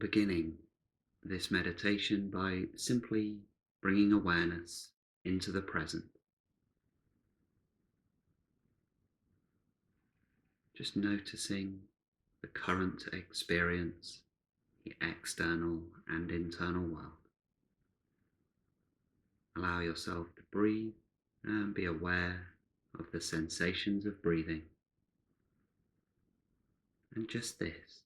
beginning this meditation by simply bringing awareness into the present, just noticing the current experience, the external and internal world. Allow yourself to breathe and be aware of the sensations of breathing. And just this,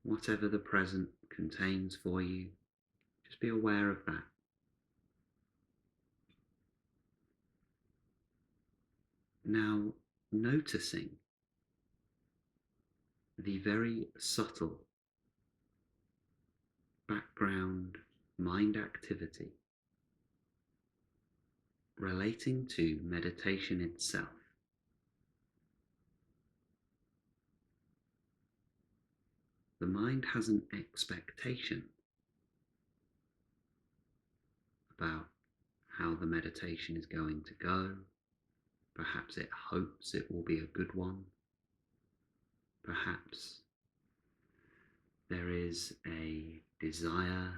whatever the present contains for you, just be aware of that. Now, noticing the very subtle background mind activity relating to meditation itself. The mind has an expectation about how the meditation is going to go. Perhaps it hopes it will be a good one. Perhaps there is a desire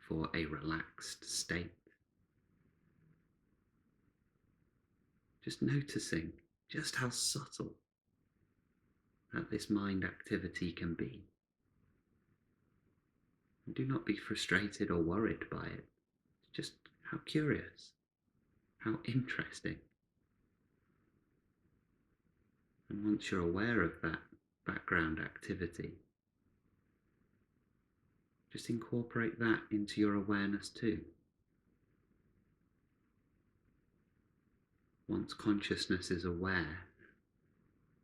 for a relaxed state. Just noticing just how subtle that this mind activity can be. And do not be frustrated or worried by it. Just how curious, how interesting. And once you're aware of that background activity, just incorporate that into your awareness too. Once consciousness is aware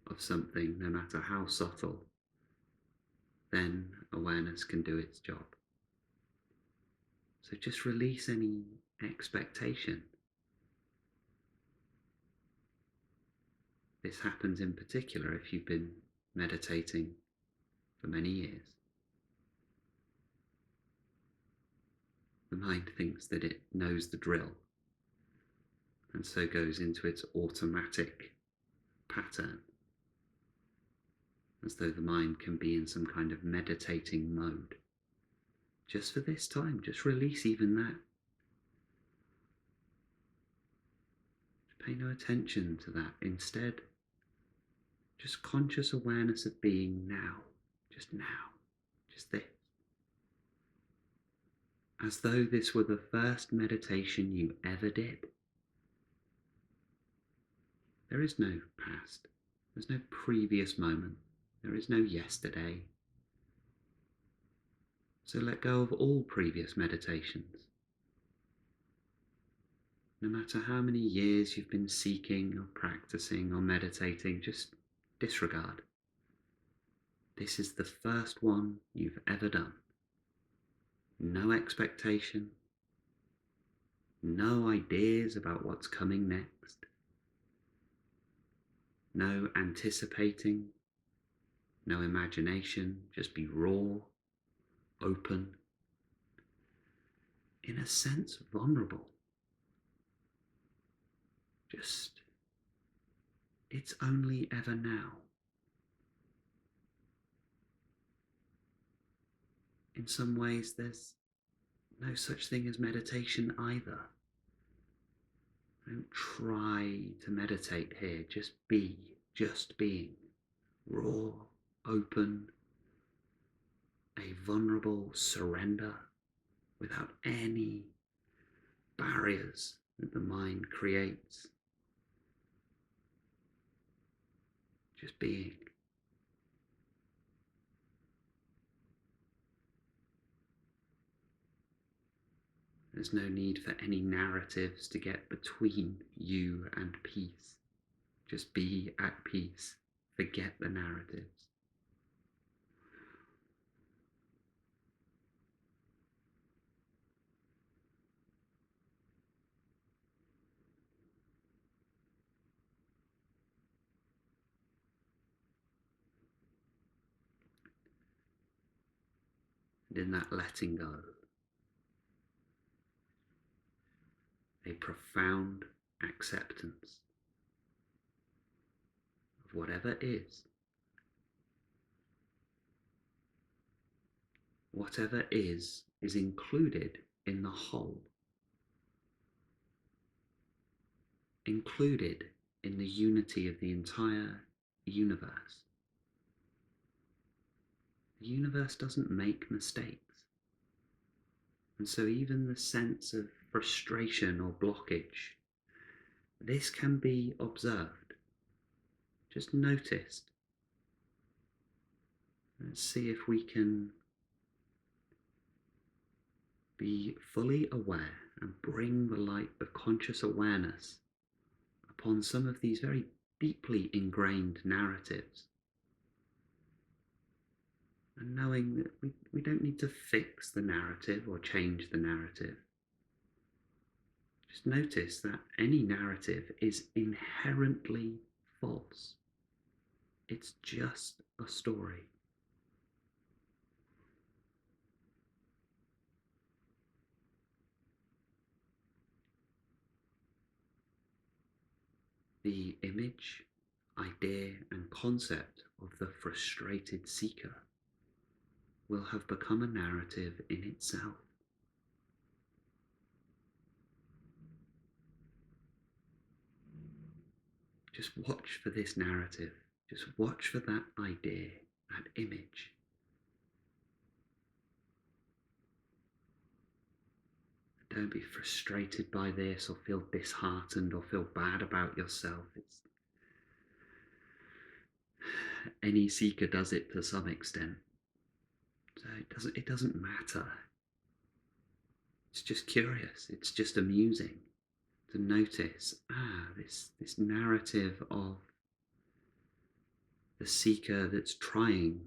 of something, no matter how subtle, then awareness can do its job. So just release any expectation. This happens in particular if you've been meditating for many years. The mind thinks that it knows the drill and so goes into its automatic pattern, as though the mind can be in some kind of meditating mode. Just for this time, just release even that. Just pay no attention to that. Instead, just conscious awareness of being now, just this. As though this were the first meditation you ever did. There is no past. There's no previous moment. There is no yesterday. So let go of all previous meditations. No matter how many years you've been seeking or practicing or meditating, just disregard. This is the first one you've ever done. No expectation, no ideas about what's coming next, no anticipating, no imagination, just be raw, open, in a sense vulnerable. Just, it's only ever now. In some ways, there's no such thing as meditation either. Don't try to meditate here, just be, just being, raw, open, a vulnerable surrender without any barriers that the mind creates. Just being. There's no need for any narratives to get between you and peace. Just be at peace. Forget the narratives. And in that letting go, a profound acceptance of whatever is, Whatever is included in the whole, included in the unity of the entire universe. The universe doesn't make mistakes. And so even the sense of frustration or blockage, this can be observed, just noticed. Let's see if we can be fully aware and bring the light of conscious awareness upon some of these very deeply ingrained narratives. And knowing that we don't need to fix the narrative or change the narrative. Just notice that any narrative is inherently false. It's just a story. The image, idea, and concept of the frustrated seeker will have become a narrative in itself. Just watch for this narrative. Just watch for that idea, that image. Don't be frustrated by this or feel disheartened or feel bad about yourself. Any seeker does it to some extent. So it doesn't matter. It's just curious. It's just amusing to notice, this narrative of the seeker that's trying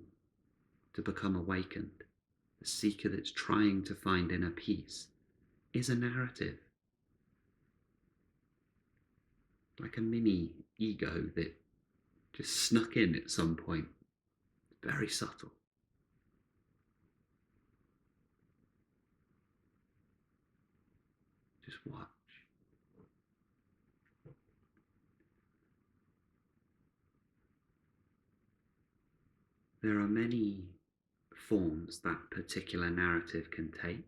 to become awakened, the seeker that's trying to find inner peace, is a narrative. Like a mini ego that just snuck in at some point. Very subtle. Just watch. There are many forms that particular narrative can take.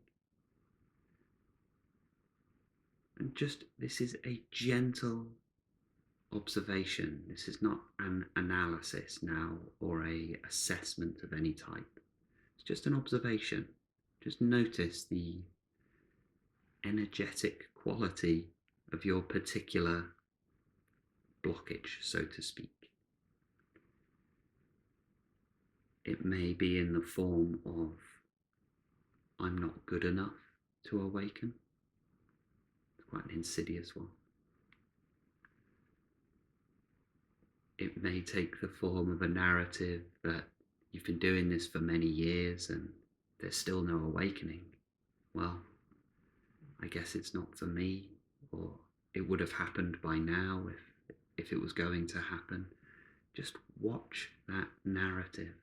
And just, this is a gentle observation. This is not an analysis now or a assessment of any type. It's just an observation. Just notice the energetic quality of your particular blockage, so to speak. It may be in the form of, I'm not good enough to awaken. It's quite an insidious one. It may take the form of a narrative that you've been doing this for many years and there's still no awakening. Well, I guess it's not for me, or it would have happened by now if it was going to happen. Just watch that narrative,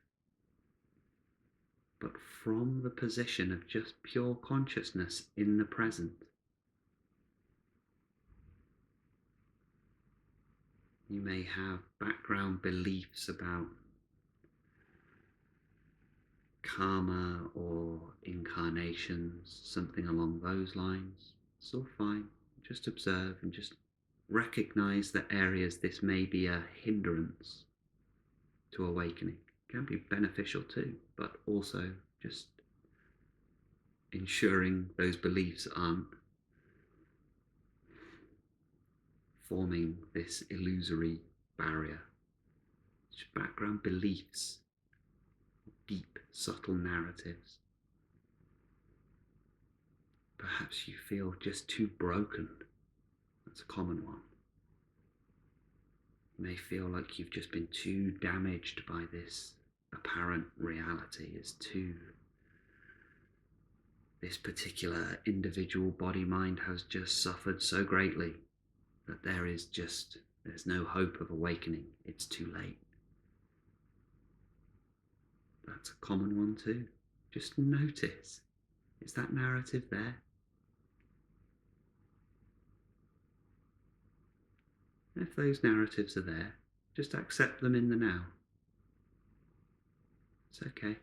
but from the position of just pure consciousness in the present. You may have background beliefs about karma or incarnations, something along those lines. It's all fine. Just observe and just recognize the areas this may be a hindrance to awakening. It can be beneficial too, but also just ensuring those beliefs aren't forming this illusory barrier. Just background beliefs, deep, subtle narratives. Perhaps you feel just too broken. That's a common one. You may feel like you've just been too damaged by this apparent reality. This particular individual body-mind has just suffered so greatly that there's no hope of awakening. It's too late. That's a common one too. Just notice, is that narrative there? If those narratives are there, just accept them in the now. It's okay.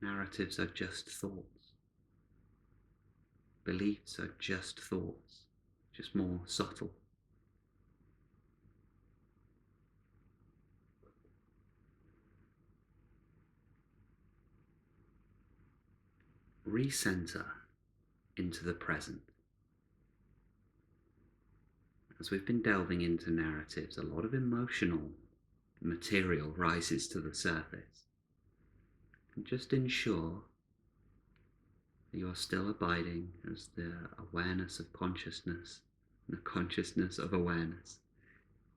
Narratives are just thoughts. Beliefs are just thoughts, just more subtle. Recenter into the present. As we've been delving into narratives, a lot of emotional material rises to the surface. And just ensure that you're still abiding as the awareness of consciousness, the consciousness of awareness,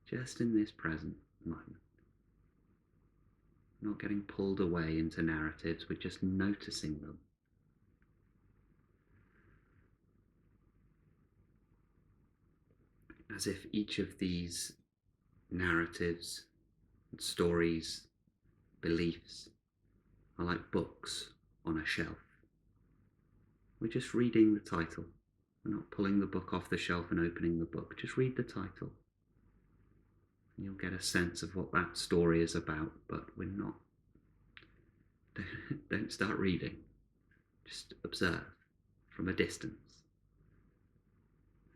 just in this present moment. Not getting pulled away into narratives, we're just noticing them. As if each of these narratives, stories, beliefs are like books on a shelf. We're just reading the title. We're not pulling the book off the shelf and opening the book. Just read the title. And you'll get a sense of what that story is about, but we're not. Don't start reading. Just observe from a distance.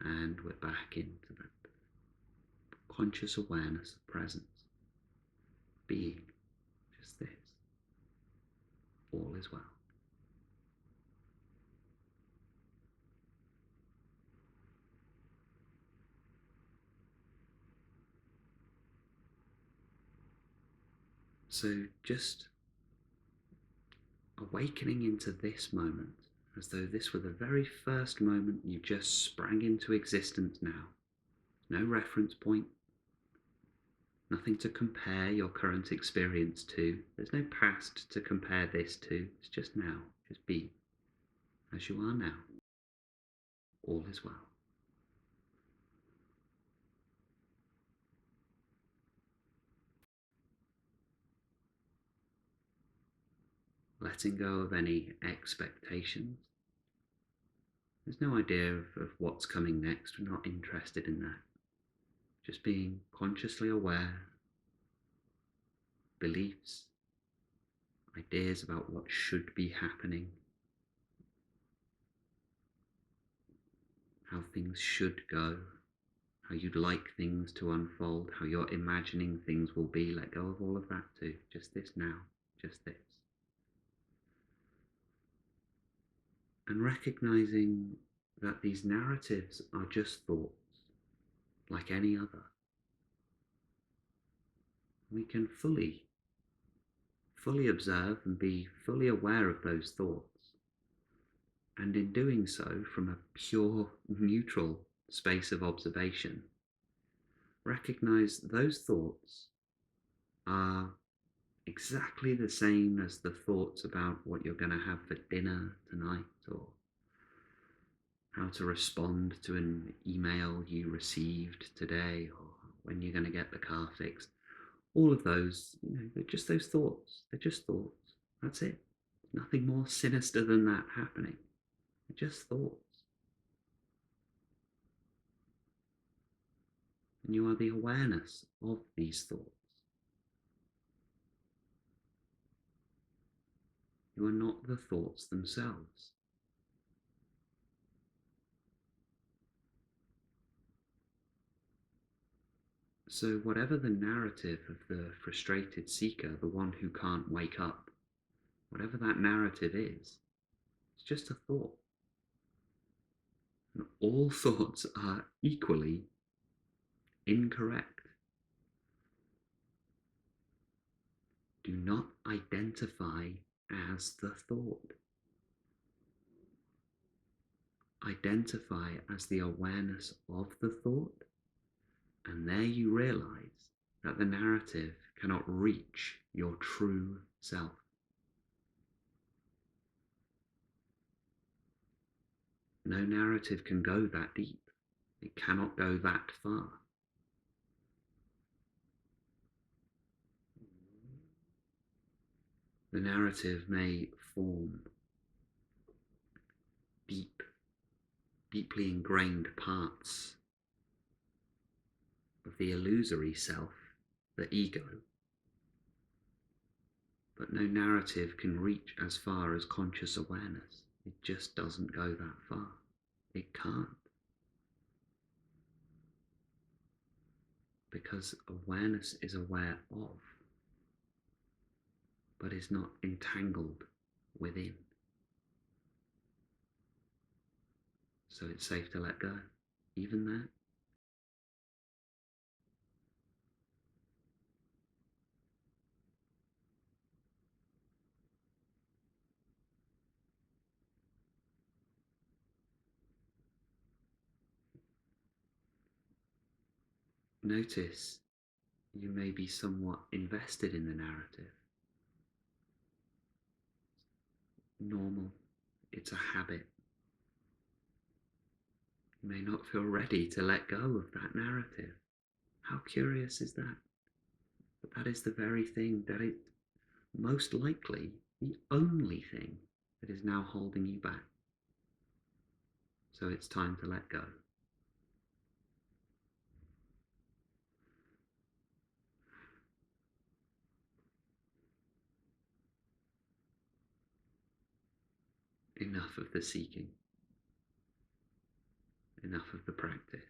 And we're back into that conscious awareness of presence. Being just this. All is well. So just awakening into this moment as though this were the very first moment you just sprang into existence now. No reference point, nothing to compare your current experience to. There's no past to compare this to. It's just now. Just be as you are now. All is well. Letting go of any expectations. There's no idea of what's coming next. We're not interested in that. Just being consciously aware, beliefs, ideas about what should be happening, how things should go, how you'd like things to unfold, how you're imagining things will be. Let go of all of that too. Just this now, just this. And recognizing that these narratives are just thoughts, like any other. We can fully observe and be fully aware of those thoughts. And in doing so, from a pure, neutral space of observation, recognize those thoughts are exactly the same as the thoughts about what you're going to have for dinner tonight, or how to respond to an email you received today, or when you're going to get the car fixed. All of those, they're just those thoughts. They're just thoughts. That's it. Nothing more sinister than that happening. They're just thoughts. And you are the awareness of these thoughts. You are not the thoughts themselves. So whatever the narrative of the frustrated seeker, the one who can't wake up, whatever that narrative is, it's just a thought. And all thoughts are equally incorrect. Do not identify as the thought. Identify as the awareness of the thought, and there you realize that the narrative cannot reach your true self. No narrative can go that deep. It cannot go that far. The narrative may form deeply ingrained parts of the illusory self, the ego. But no narrative can reach as far as conscious awareness. It just doesn't go that far. It can't. Because awareness is aware of, but is not entangled within. So it's safe to let go, even there. Notice you may be somewhat invested in the narrative. Normal. It's a habit. You may not feel ready to let go of that narrative. How curious is that? But that is the very thing that is most likely the only thing that is now holding you back. So it's time to let go. Enough of the seeking. Enough of the practice.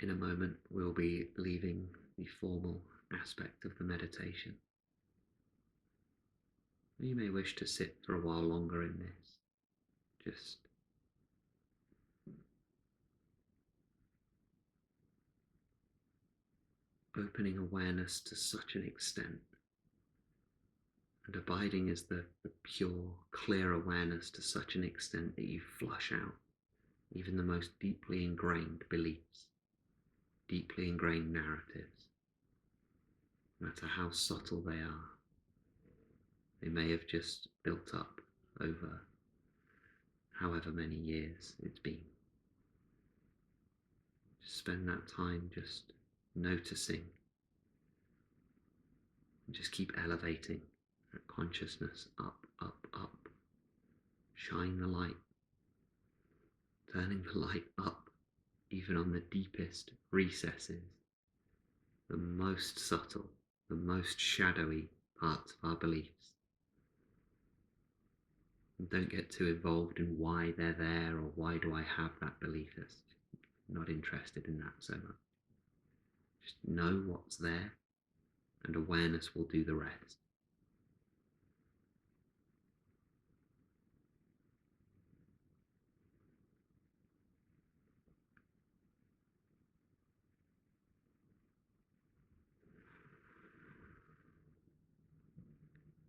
In a moment, we'll be leaving the formal aspect of the meditation. You may wish to sit for a while longer in this, just opening awareness to such an extent, and abiding as the pure, clear awareness to such an extent that you flush out even the most deeply ingrained beliefs, deeply ingrained narratives, no matter how subtle they are. They may have just built up over however many years it's been. Just spend that time just noticing, and just keep elevating that consciousness up, up, up. Shine the light, turning the light up even on the deepest recesses, the most subtle, the most shadowy parts of our beliefs. And don't get too involved in why they're there or why do I have that belief. That's not interested in that so much. Just know what's there, and awareness will do the rest.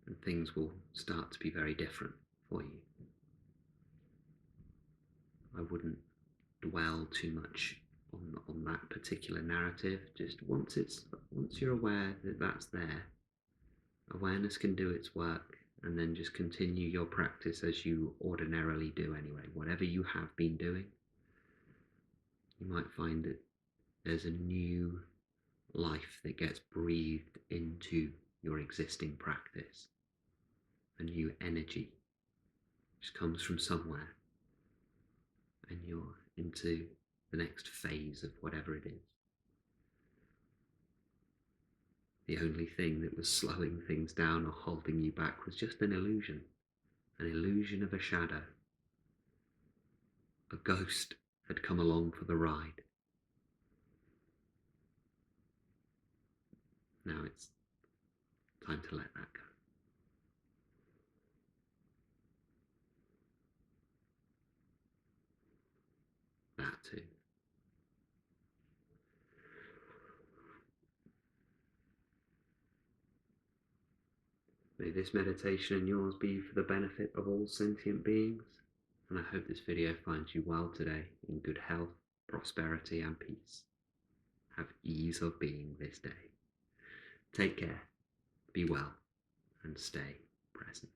And things will start to be very different for you. I wouldn't dwell too much on that particular narrative. Just once you're aware that that's there, awareness can do its work, and then just continue your practice as you ordinarily do anyway. Whatever you have been doing, you might find that there's a new life that gets breathed into your existing practice. A new energy just comes from somewhere, and you're into the next phase of whatever it is. The only thing that was slowing things down or holding you back was just an illusion of a shadow. A ghost had come along for the ride. Now it's time to let that go. That too. May this meditation and yours be for the benefit of all sentient beings, and I hope this video finds you well today, in good health, prosperity and peace. Have ease of being this day. Take care, be well, and stay present.